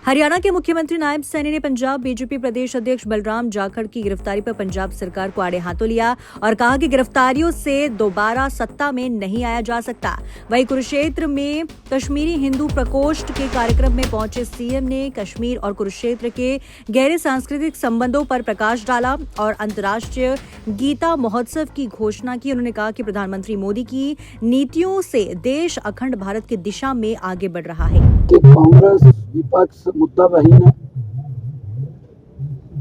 हरियाणा के मुख्यमंत्री नायब सैनी ने पंजाब बीजेपी प्रदेश अध्यक्ष बलराम जाखड़ की गिरफ्तारी पर पंजाब सरकार को आड़े हाथों लिया और कहा कि गिरफ्तारियों से दोबारा सत्ता में नहीं आया जा सकता। वहीं कुरुक्षेत्र में कश्मीरी हिंदू प्रकोष्ठ के कार्यक्रम में पहुंचे सीएम ने कश्मीर और कुरुक्षेत्र के गहरे सांस्कृतिक संबंधों पर प्रकाश डाला और अंतर्राष्ट्रीय गीता महोत्सव की घोषणा की। उन्होंने कहा कि प्रधानमंत्री मोदी की नीतियों से देश अखंड भारत की दिशा में आगे बढ़ रहा है। कि कांग्रेस विपक्ष मुद्दाबहीन है,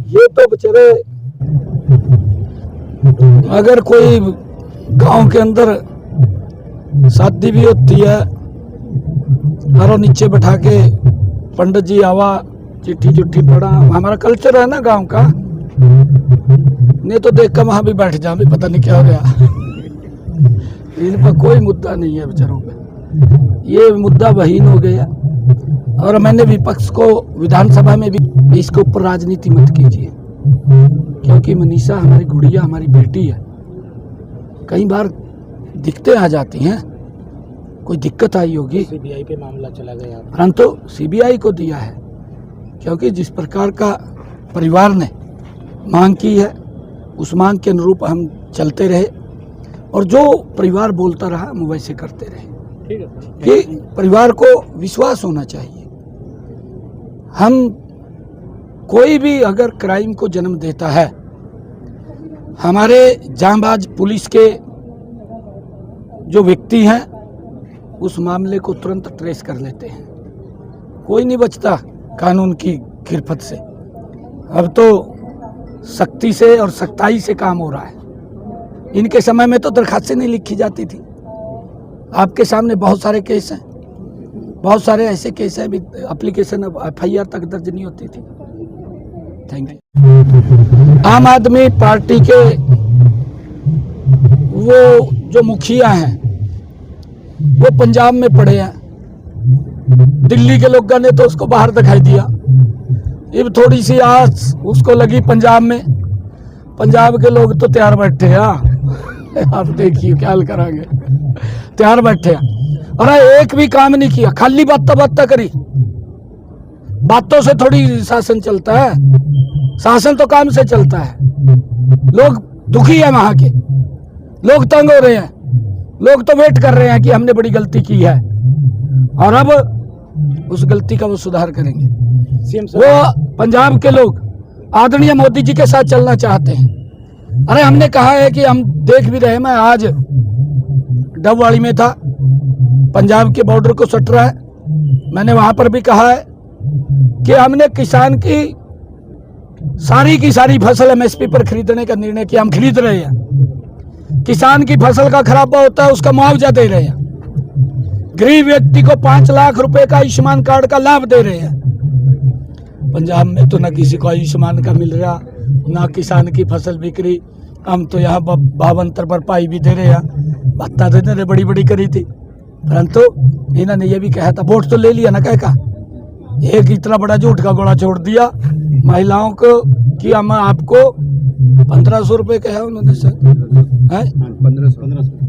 ये तो बेचारे अगर कोई गांव के अंदर शादी भी होती है और नीचे बैठा के पंडित जी आवा चिट्ठी चुट्ठी पढ़ा, हमारा कल्चर है ना गांव का, नहीं तो देख कर वहां भी बैठ जा, भी पता नहीं क्या हो गया। इन पर कोई मुद्दा नहीं है बेचारों पे, ये मुद्दा बहीन हो गया। और मैंने विपक्ष को विधानसभा में भी इसके ऊपर राजनीति मत कीजिए, क्योंकि मनीषा हमारी गुड़िया, हमारी बेटी है। कई बार दिक्कतें आ जाती हैं, कोई दिक्कत आई होगी, सीबीआई पे मामला चला गया, परंतु सीबीआई को दिया है, क्योंकि जिस प्रकार का परिवार ने मांग की है उस मांग के अनुरूप हम चलते रहे और जो परिवार बोलता रहा हम वैसे करते रहे। कि परिवार को विश्वास होना चाहिए। हम कोई भी अगर क्राइम को जन्म देता है, हमारे जांबाज पुलिस के जो व्यक्ति हैं उस मामले को तुरंत ट्रेस कर लेते हैं, कोई नहीं बचता कानून की गिरफ्त से। अब तो सख्ती से और सख्ताई से काम हो रहा है। इनके समय में तो दरखास्तें नहीं लिखी जाती थी। आपके सामने बहुत सारे केस हैं, बहुत सारे ऐसे केस हैं भी एप्लीकेशन FIR तक दर्ज नहीं होती थी। Thank you. आम आदमी पार्टी के वो जो मुखिया हैं वो पंजाब में पड़े हैं, दिल्ली के लोगों ने तो उसको बाहर दिखाई दिया। अब थोड़ी सी आस उसको लगी पंजाब में, पंजाब के लोग तो तैयार बैठे हैं। आप देखिए क्या हाल कराएंगे, तैयार बैठे हैं। और एक भी काम नहीं किया, खाली बात करी। बातों से थोड़ी शासन चलता है, शासन तो काम से चलता है। लोग दुखी है, वहां के लोग तंग हो रहे हैं, लोग तो वेट कर रहे हैं कि हमने बड़ी गलती की है और अब उस गलती का वो सुधार करेंगे। वो पंजाब के लोग आदरणीय मोदी जी के साथ चलना चाहते हैं। अरे हमने कहा है कि हम देख भी रहे, मैं आज डबवाड़ी में था, पंजाब के बॉर्डर को सट रहा है, मैंने वहां पर भी कहा है कि हमने किसान की सारी फसल MSP पर खरीदने का निर्णय किया। हम खरीद रहे हैं। किसान की फसल का खराबा होता है उसका मुआवजा दे रहे हैं। गरीब व्यक्ति को 5 लाख रुपए का आयुष्मान कार्ड का लाभ दे रहे हैं। पंजाब में तो न किसी को आयुष्मान का मिल रहा, ना किसान की फसल बिक रही। हम तो यहाँ 52 भरपाई भी दे रहे हैं, भत्ता देते रहे, बड़ी बड़ी करी थी। परंतु इन्होंने ये भी कहा था, वोट तो ले लिया ना, कह का एक इतना बड़ा झूठ का गोला छोड़ दिया महिलाओं को कि हम आपको 1500 रुपये कहा उन्होंने सर,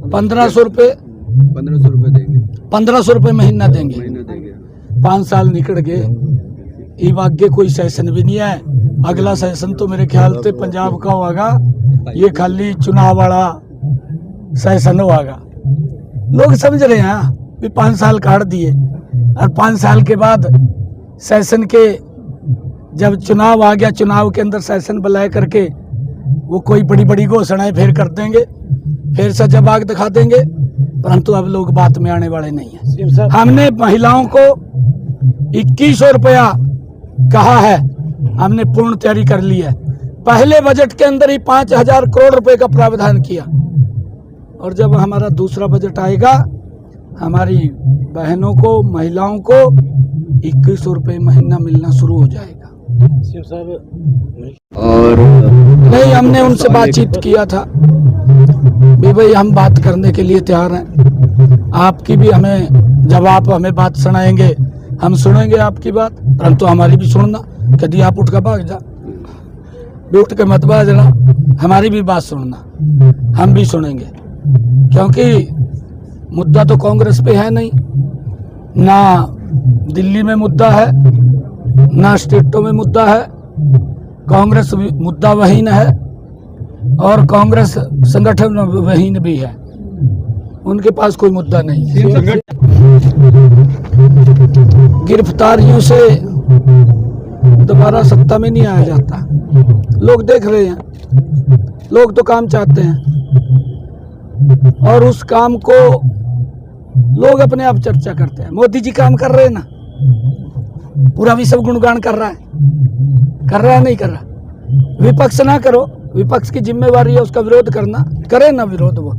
1500 रुपये देंगे, 1500 रुपये महीना देंगे। 5 साल निकल गए, ये आगे कोई सेशन भी नहीं है। अगला सेशन तो मेरे ख्याल से पंजाब का होगा, ये खाली चुनाव वाला सेशन होगा। लोग समझ रहे हैं भी 5 साल काट दिए और 5 साल के बाद सेशन के जब चुनाव आ गया, चुनाव के अंदर सेशन बुलाए करके वो कोई बड़ी बड़ी घोषणाएं फिर कर देंगे, फिर सजाबाग दिखा देंगे। परंतु अब लोग बात में आने वाले नहीं है। हमने महिलाओं को 2100 रुपया कहा है, हमने पूर्ण तैयारी कर ली है। पहले बजट के अंदर ही 5000 करोड़ रुपए का प्रावधान किया और जब हमारा दूसरा बजट आएगा हमारी बहनों को, महिलाओं को 2100 रुपये महीना मिलना शुरू हो जाएगा। और नहीं, हमने उनसे बातचीत किया था भाई हम बात करने के लिए तैयार हैं। आपकी भी हमें, जब आप हमें बात सुनाएंगे हम सुनेंगे आपकी बात, परंतु हमारी भी सुनना। कभी आप उठ कर भाग जा, उठ के मत भाग जाना, हमारी भी बात सुनना, हम भी सुनेंगे। क्योंकि मुद्दा तो कांग्रेस पे है नहीं, ना दिल्ली में मुद्दा है ना स्टेटों में मुद्दा है, कांग्रेस मुद्दा वहीन है और कांग्रेस संगठन वहीन भी है, उनके पास कोई मुद्दा नहीं है। गिरफ्तारियों से दोबारा सत्ता में नहीं आया जाता। लोग देख रहे हैं, लोग तो काम चाहते हैं और उस काम को लोग अपने आप चर्चा करते हैं। मोदी जी काम कर रहे हैं ना, पूरा विश्व गुणगान कर रहा है नहीं कर रहा। विपक्ष ना करो, विपक्ष की जिम्मेवारी है उसका विरोध करना, करे ना विरोध वो,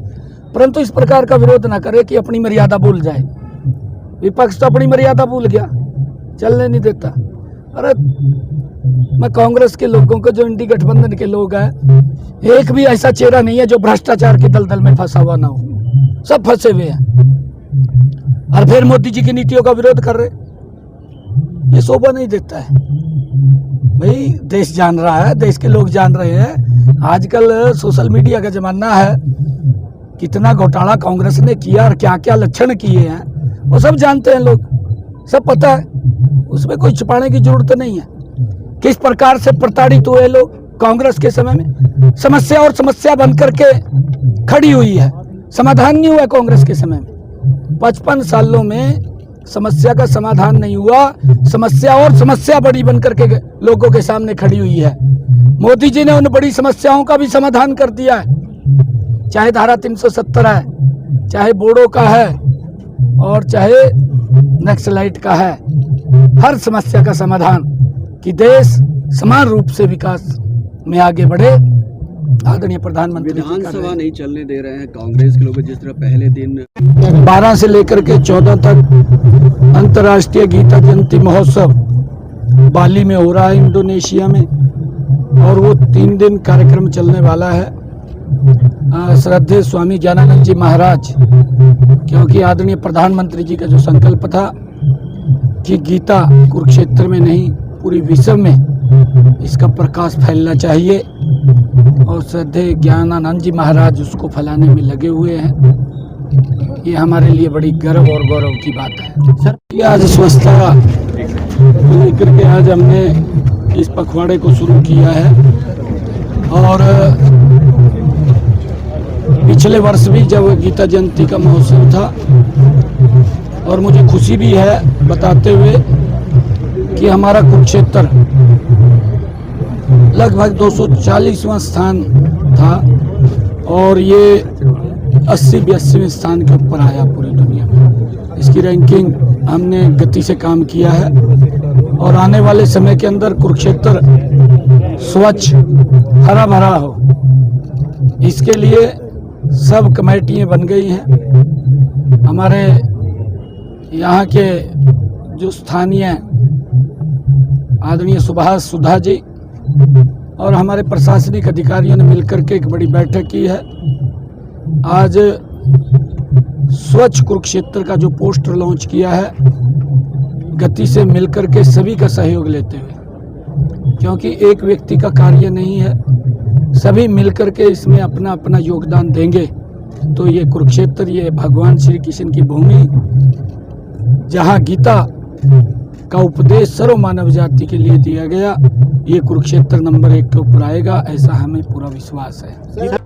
परंतु इस प्रकार का विरोध ना करे कि अपनी मर्यादा भूल जाए। विपक्ष तो अपनी मर्यादा भूल गया, चलने नहीं देता। अरे मैं कांग्रेस के लोगों को, जो इंडी गठबंधन के लोग हैं, एक भी ऐसा चेहरा नहीं है जो भ्रष्टाचार के दलदल में फंसा हुआ ना हो, सब फंसे हुए हैं और फिर मोदी जी की नीतियों का विरोध कर रहे। ये शोभा नहीं देता है भाई। देश जान रहा है, देश के लोग जान रहे हैं। आजकल सोशल मीडिया का जमाना है, कितना घोटाला कांग्रेस ने किया और क्या क्या लक्षण किए हैं वो सब जानते हैं लोग, सब पता है, उसमें कोई छुपाने की जरूरत नहीं है। किस प्रकार से प्रताड़ित हुए लोग कांग्रेस के समय में, समस्या और समस्या बन करके खड़ी हुई है, समाधान नहीं हुआ कांग्रेस के समय में। 55 सालों में समस्या का समाधान नहीं हुआ, समस्या और समस्या बड़ी बन करके लोगों के सामने खड़ी हुई है। मोदी जी ने उन बड़ी समस्याओं का भी समाधान कर दिया है, चाहे धारा 370 है, चाहे बोडो का है और चाहे नक्सलाइट का है। हर समस्या का समाधान कि देश समान रूप से विकास में आगे बढ़े। आदरणीय प्रधानमंत्री विधानसभा नहीं चलने दे रहे हैं कांग्रेस के लोग, जिस तरह पहले दिन 12 से लेकर के 14 तक अंतर्राष्ट्रीय गीता जयंती महोत्सव बाली में हो रहा है, इंडोनेशिया में, और वो 3 दिन कार्यक्रम चलने वाला है। श्रद्धेय स्वामी ज्ञानानंद जी महाराज, क्योंकि आदरणीय प्रधानमंत्री जी का जो संकल्प था कि गीता कुरुक्षेत्र में नहीं पूरी विश्व में इसका प्रकाश फैलना चाहिए, और श्रद्धेय ज्ञानानंद जी महाराज उसको फैलाने में लगे हुए हैं। ये हमारे लिए बड़ी गर्व और गौरव की बात है। सर, आज स्वच्छता लेकर के आज हमने इस पखवाड़े को शुरू किया है और पिछले वर्ष भी जब गीता जयंती का महोत्सव था, और मुझे खुशी भी है बताते हुए कि हमारा कुरुक्षेत्र लगभग 240वां स्थान था और ये 80-82वें स्थान के ऊपर आया पूरी दुनिया में। इसकी रैंकिंग हमने गति से काम किया है और आने वाले समय के अंदर कुरुक्षेत्र स्वच्छ हरा भरा हो, इसके लिए सब कमेटियाँ बन गई हैं। हमारे यहाँ के जो स्थानीय आदरणीय सुभाष सुधा जी और हमारे प्रशासनिक अधिकारियों ने मिलकर के एक बड़ी बैठक की है। आज स्वच्छ कुरुक्षेत्र का जो पोस्टर लॉन्च किया है, गति से मिलकर के सभी का सहयोग लेते हुए, क्योंकि एक व्यक्ति का कार्य नहीं है, सभी मिलकर के इसमें अपना अपना योगदान देंगे तो ये कुरुक्षेत्र, ये भगवान श्री कृष्ण की भूमि, जहाँ गीता का उपदेश सर्व मानव जाति के लिए दिया गया, ये कुरुक्षेत्र नंबर 1 के ऊपर आएगा, ऐसा हमें पूरा विश्वास है।